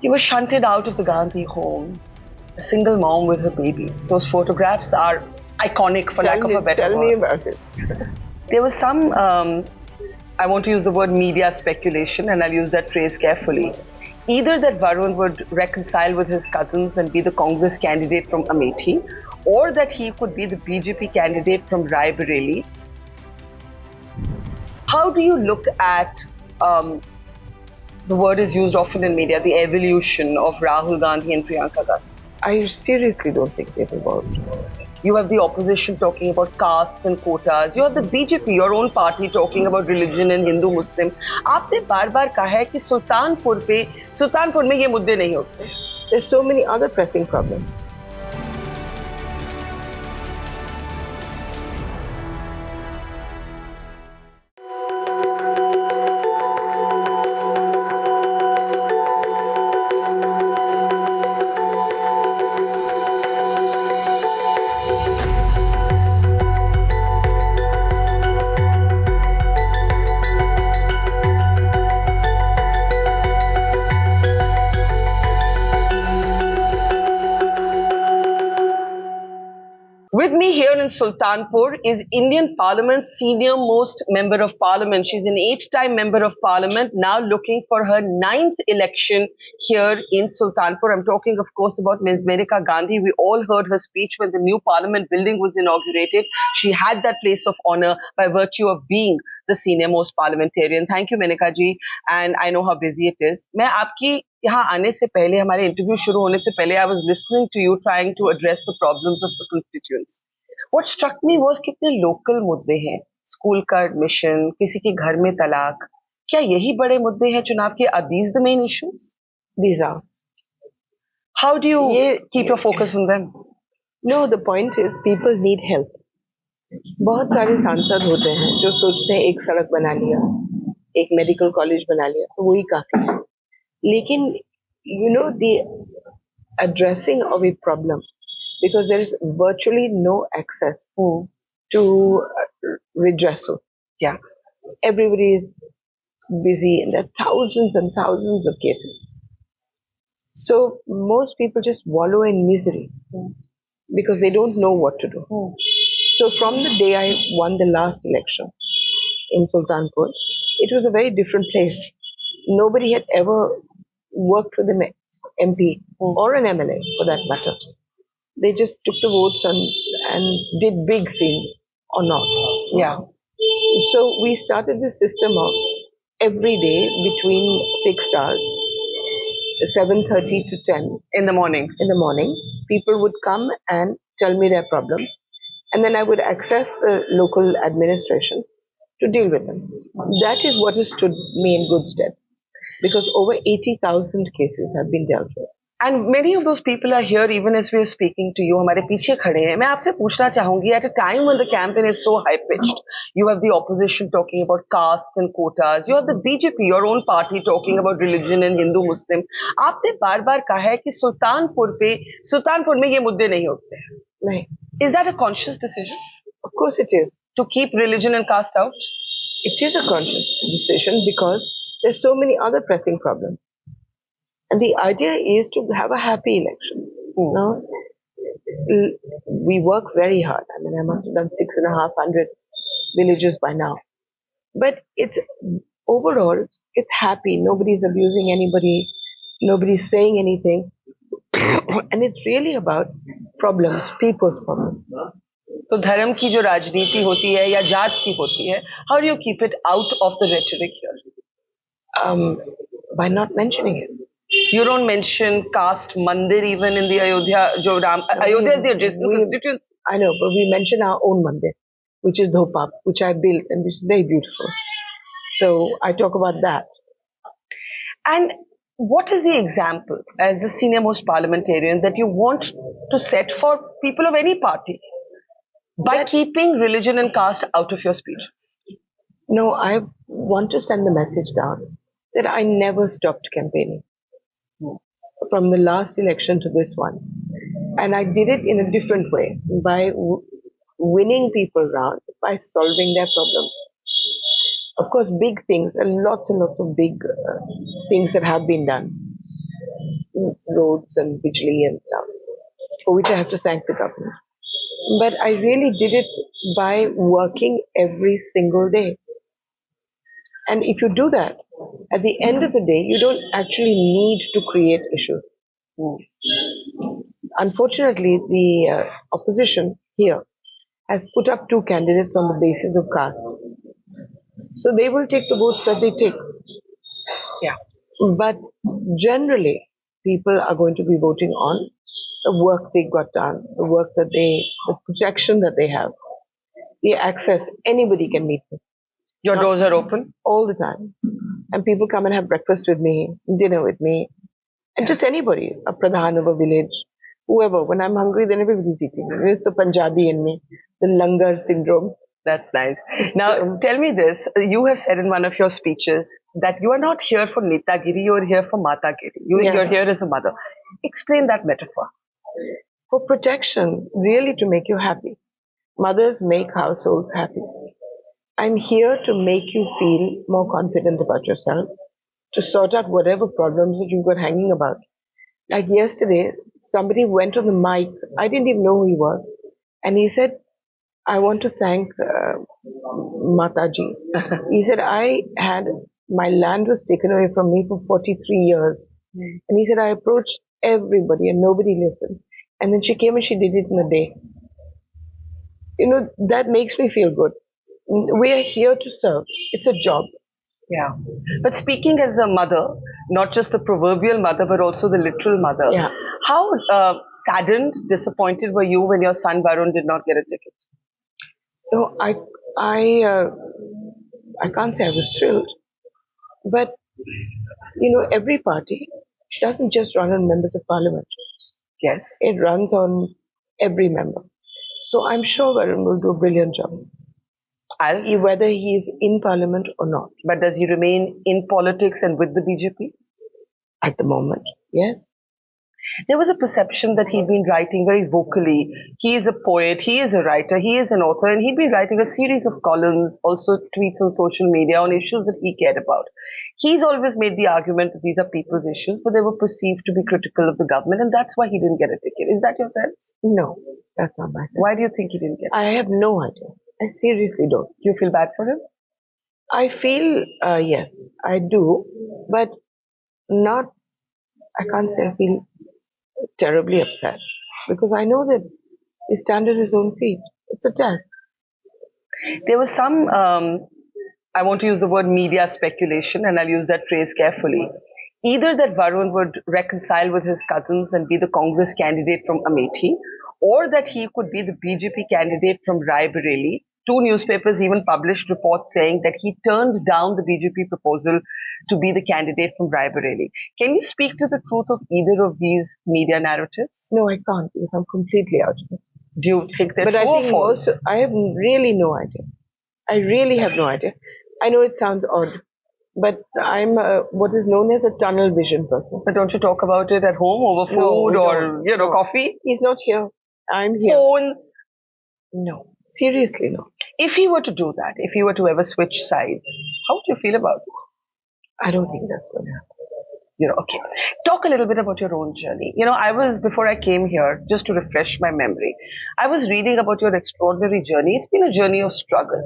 He was shunted out of the Gandhi home, a single mom with her baby. Those photographs are iconic, for lack of a better word. Tell me about it. There was some, I want to use the word media speculation, and I'll use that phrase carefully. Either that Varun would reconcile with his cousins and be the Congress candidate from Amethi, or that he could be the BJP candidate from Rai Bareli. How do you look at, the word is used often in media, the evolution of Rahul Gandhi and Priyanka Gandhi? I seriously don't think they've evolved. You have the opposition talking about caste and quotas. You have the BJP, your own party, talking about religion and Hindu-Muslim. आपने बार-बार कहा है कि सुल्तानपुर में ये मुद्दे नहीं होते. There's so many other pressing problems. With me here in Sultanpur is Indian Parliament's senior most member of Parliament. She's an 8-time member of Parliament, now looking for her 9th election here in Sultanpur. I'm talking, of course, about Ms. Maneka Gandhi. We all heard her speech when the new Parliament building was inaugurated. She had that place of honor by virtue of being the senior most parliamentarian. Thank you, Maneka ji, and I know how busy it is. मैं आपकी यहाँ आने से पहले, हमारे interview शुरू होने से पहले, I was listening to you trying to address the problems of the constituents. What struck me was कितने local मुद्दे हैं, स्कूल का एडमिशन, किसी के घर में तलाक. क्या यही बड़े मुद्दे हैं चुनाव के? Are these the main issues? These are. How do you keep your focus on them? No, the point is people need help. बहुत सारे सांसद होते हैं जो सोचते हैं एक सड़क बना लिया, एक मेडिकल कॉलेज बना लिया तो वही काफी है. लेकिन the addressing of a problem, because there is virtually no access to redressal. Yeah. Everybody is busy and there are thousands and thousands of cases. So most people just wallow in misery because they don't know what to do. So from the day I won the last election in Sultanpur, it was a very different place. Nobody had ever worked with an MP or an MLA for that matter. They just took the votes and did big things or not. Yeah. So we started this system of every day between fixed hours, 7:30 to 10 In the morning. in the morning, people would come and tell me their problem, and then I would access the local administration to deal with them. That is what has stood me in good stead, because over 80,000 cases have been dealt with. And many of those people are here even as we are speaking to you. हमारे पीछे खड़े हैं. मैं आपसे पूछना चाहूंगी, at a time when the campaign is so high pitched, you have the opposition talking about caste and quotas, you have the BJP, your own party, talking about religion and Hindu Muslim. आपने बार-बार कहा है कि सुल्तानपुर में ये मुद्दे नहीं होते. नहीं. Is that a conscious decision? Of course it is. To keep religion and caste out? It is a conscious decision because there's so many other pressing problems. And the idea is to have a happy election. We work very hard. I mean, I must have done 6,500 villages by now. But it's overall, it's happy. Nobody's abusing anybody. Nobody's saying anything. And it's really about problems, people's problems. तो धर्म की जो राजनीति होती है या जात की होती है, how do you keep it out of the rhetoric here? By not mentioning it. You don't mention caste mandir even in the Ayodhya, Ayodhya is the adjacent constituency. I know, but we mention our own mandir, which is Dhopap, which I built and which is very beautiful. So I talk about that. And what is the example as the senior most parliamentarian that you want to set for people of any party by keeping religion and caste out of your speeches? No, I want to send the message down that I never stopped campaigning from the last election to this one. And I did it in a different way, by winning people round, by solving their problems. Of course, big things, and lots of big things that have been done. roads and Bijli and stuff, for which I have to thank the government. But I really did it by working every single day. And if you do that, at the end of the day, you don't actually need to create issues. Unfortunately, the opposition here has put up two candidates on the basis of caste. So they will take the votes that they take. Yeah. But generally, people are going to be voting on the work they got done, the projection that they have, the access anybody can meet me. Your doors are open? All the time. And people come and have breakfast with me, dinner with me, and just anybody, a pradhan of a village, whoever. When I'm hungry, then everybody's eating. It's the Punjabi in me, the langar syndrome. That's nice. Now, tell me this. You have said in one of your speeches that you are not here for Netagiri, you're here for Matagiri. You're here as a mother. Explain that metaphor. For protection, really to make you happy. Mothers make households happy. I'm here to make you feel more confident about yourself, to sort out whatever problems that you've got hanging about. Like yesterday, somebody went on the mic. I didn't even know who he was. And he said, I want to thank Mataji. He said, my land was taken away from me for 43 years. And he said, I approached everybody and nobody listened. And then she came and she did it in a day. That makes me feel good. We are here to serve. It's a job. Yeah. But speaking as a mother, not just the proverbial mother, but also the literal mother, how saddened, disappointed were you when your son Varun did not get a ticket? No, I can't say I was thrilled. But, every party doesn't just run on members of parliament. Yes. It runs on every member. So I'm sure Varun will do a brilliant job. Whether he is in parliament or not. But does he remain in politics and with the BJP? At the moment, yes. There was a perception that he'd been writing very vocally. He is a poet, he is a writer, he is an author, and he'd been writing a series of columns, also tweets on social media on issues that he cared about. He's always made the argument that these are people's issues, but they were perceived to be critical of the government, and that's why he didn't get a ticket. Is that your sense? No, that's not my sense. Why do you think he didn't get it? I have no idea. I seriously don't. Do you feel bad for him? I feel, yes, I do, but I can't say I feel terribly upset because I know that he stands on his own feet. It's a test. There was some, I want to use the word media speculation, and I'll use that phrase carefully. Either that Varun would reconcile with his cousins and be the Congress candidate from Amethi, or that he could be the BJP candidate from Raebareli. Two newspapers even published reports saying that he turned down the BJP proposal to be the candidate from Raebareli. Can you speak to the truth of either of these media narratives? No, I can't because I'm completely out of it. Do you think that's true or false? I have really no idea. I really have no idea. I know it sounds odd, but I'm what is known as a tunnel vision person. But don't you talk about it at home over food or coffee? He's not here. I'm here. Phones? No, seriously no. If he were to do that, if he were to ever switch sides, how would you feel about it? I don't think that's going to happen. Okay. Talk a little bit about your own journey. Before I came here, just to refresh my memory, I was reading about your extraordinary journey. It's been a journey of struggle.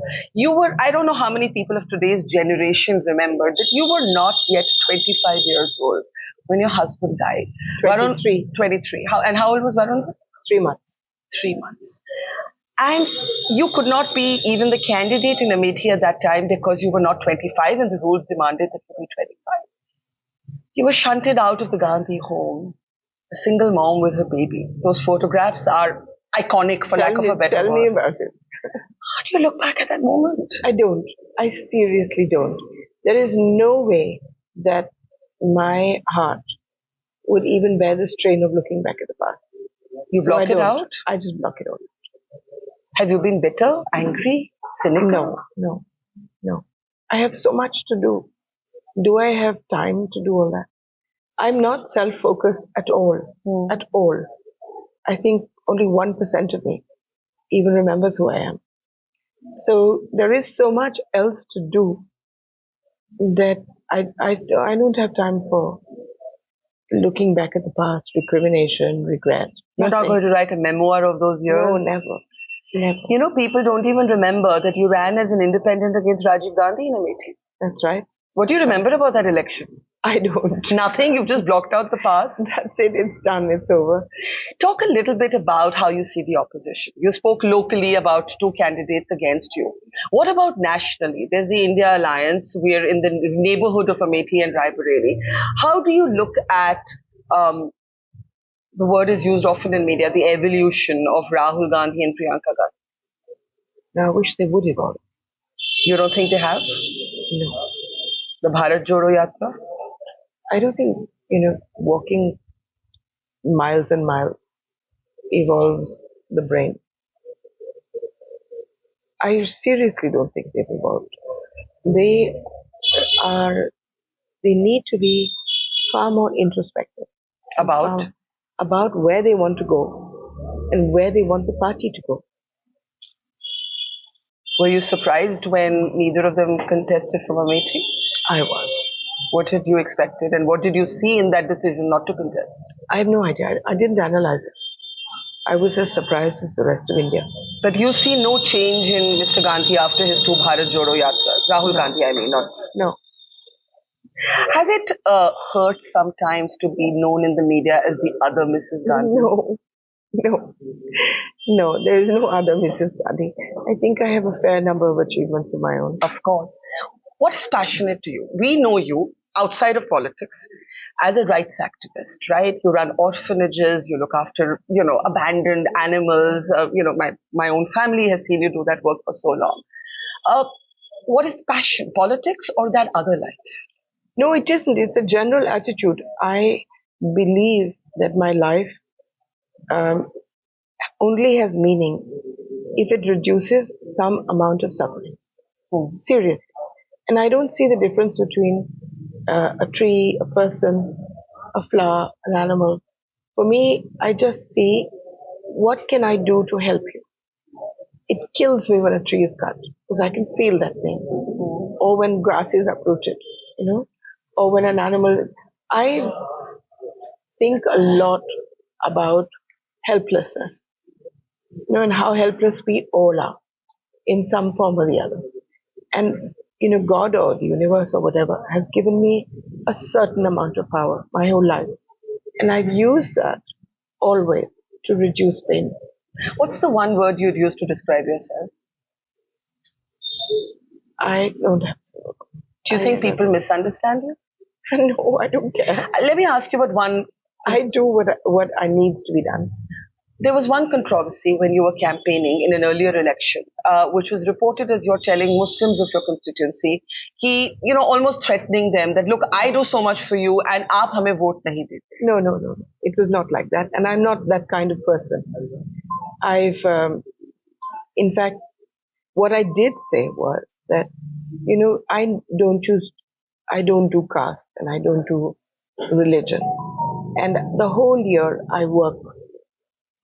I don't know how many people of today's generation remember that you were not yet 25 years old when your husband died. 23. 23. How old was Varun? 3 months. 3 months. And you could not be even the candidate in Amethi at that time because you were not 25 and the rules demanded that you be 25. You were shunted out of the Gandhi home, a single mom with her baby. Those photographs are iconic, for lack of a better word. Tell me about it. How do you look back at that moment? I don't. I seriously don't. There is no way that my heart would even bear the strain of looking back at the past. You block it out? I just block it out. Have you been bitter, angry, cynical? No. I have so much to do. Do I have time to do all that? I'm not self-focused at all. At all. I think only 1% of me even remembers who I am. So there is so much else to do that I don't have time for looking back at the past, recrimination, regret. You're not going to write a memoir of those years? No, never. Never. You know, people don't even remember that you ran as an independent against Rajiv Gandhi in Amethi. That's right. What do you remember about that election? I don't. Nothing? You've just blocked out the past? That's it. It's done. It's over. Talk a little bit about how you see the opposition. You spoke locally about two candidates against you. What about nationally? There's the India Alliance. We're in the neighborhood of Amethi and Raebareli. How do you look at the word is used often in media, the evolution of Rahul Gandhi and Priyanka Gandhi? Now, I wish they would evolve. You don't think they have? No. The Bharat Jodo Yatra? I don't think, walking miles and miles evolves the brain. I seriously don't think they've evolved. They need to be far more introspective. About where they want to go and where they want the party to go. Were you surprised when neither of them contested from Amethi? I was. What had you expected and what did you see in that decision not to contest? I have no idea. I didn't analyze it. I was as surprised as the rest of India. But you see no change in Mr. Gandhi after his two Bharat Jodo Yatras? Rahul Gandhi, I mean, not. No. Has it hurt sometimes to be known in the media as the other Mrs. Gandhi? No, there is no other Mrs. Gandhi. I think I have a fair number of achievements of my own. Of course. What is passionate to you? We know you outside of politics as a rights activist, right? You run orphanages, you look after, abandoned animals. My own family has seen you do that work for so long. What is passion? Politics or that other life? No, it isn't. It's a general attitude. I believe that my life only has meaning if it reduces some amount of suffering. Seriously. And I don't see the difference between a tree, a person, a flower, an animal. For me, I just see what can I do to help you. It kills me when a tree is cut because I can feel that pain. Or when grass is uprooted, or when an animal. I think a lot about helplessness, and how helpless we all are in some form or the other. And God or the universe or whatever has given me a certain amount of power my whole life. And I've used that always to reduce pain. What's the one word you'd use to describe yourself? I don't have to. Do you think people misunderstand you? No, I don't care. Let me ask you about one. I do what I needs to be done. There was one controversy when you were campaigning in an earlier election, which was reported as you're telling Muslims of your constituency, almost threatening them that, look, I do so much for you and aap hame vote nahi dete. No. It was not like that. And I'm not that kind of person. In fact, what I did say was that, I don't do caste and I don't do religion. And the whole year I work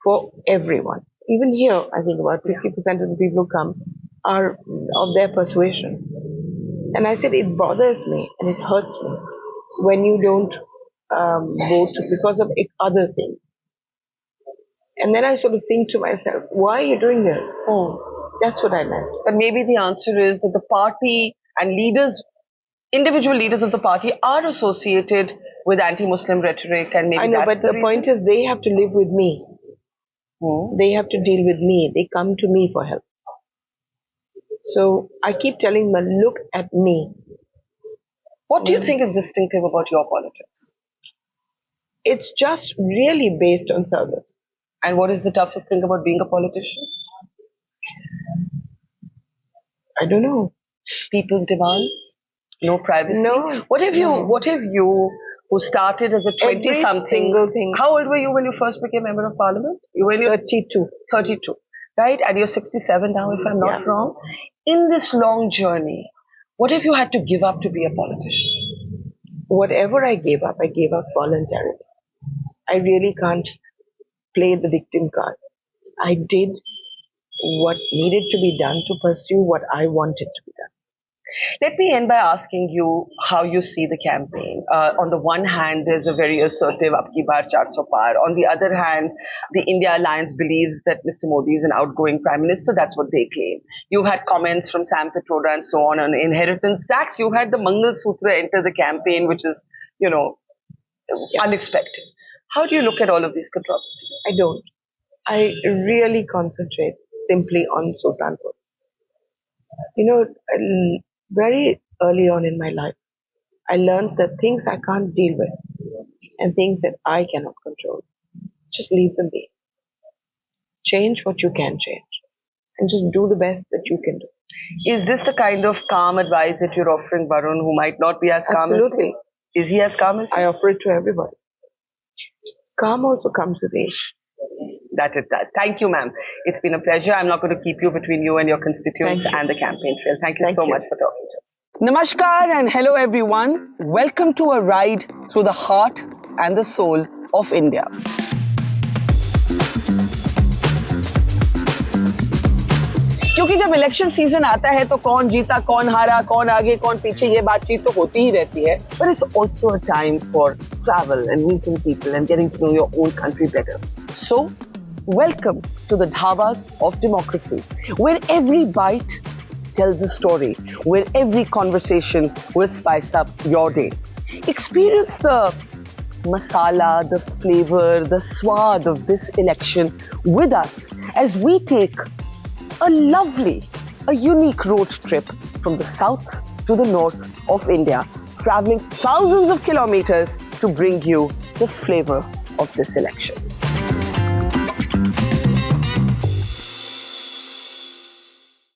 for everyone. Even here, I think about 50% of the people who come are of their persuasion. And I said, it bothers me and it hurts me when you don't vote because of other things. And then I sort of think to myself, why are you doing this? Oh, that's what I meant. But maybe the answer is that the party and individual leaders of the party are associated with anti-Muslim rhetoric, and maybe I know, but the point is they have to live with me. They have to deal with me. They come to me for help. So I keep telling them, look at me. What do you think is distinctive about your politics? It's just really based on service. And what is the toughest thing about being a politician? I don't know. People's demands? No privacy? No. What if you, who started as a 20-something, thing. How old were you when you first became member of parliament? You were 32. 32, right? And you're 67 now, if I'm not wrong. In this long journey, what if you had to give up to be a politician? Whatever I gave up voluntarily. I really can't play the victim card. I did what needed to be done to pursue what I wanted to be done. Let me end by asking you how you see the campaign. On the one hand, there's a very assertive "Ab ki baar 400 par." On the other hand, the India Alliance believes that Mr. Modi is an outgoing prime minister. That's what they claim. You've had comments from Sam Pitroda and so on inheritance tax. You had the Mangal Sutra enter the campaign, which is, unexpected. How do you look at all of these controversies? I don't. I really concentrate simply on Sultanpur. Very early on in my life, I learned that things I can't deal with and things that I cannot control, just leave them be. Change what you can change and just do the best that you can do. Is this the kind of calm advice that you're offering Varun, who might not be as calm Absolutely. as you? Is he as calm as you? I offer it to everybody. Calm also comes with age. That it does. Thank you, ma'am. It's been a pleasure. I'm not going to keep you between you and your constituents and the campaign trail. Thank you so much for talking to us. Namaskar and hello everyone. Welcome to a ride through the heart and the soul of India. क्योंकि जब election season आता है तो कौन जीता, कौन हारा, कौन आगे, कौन पीछे, ये बातचीत तो होती ही रहती है. But it's also a time for travel and meeting people and getting to know your own country better. So, welcome to the dhabas of democracy, where every bite tells a story, where every conversation will spice up your day. Experience the masala, the flavor, the swad of this election with us as we take a unique road trip from the south to the north of India, traveling thousands of kilometers to bring you the flavor of this election.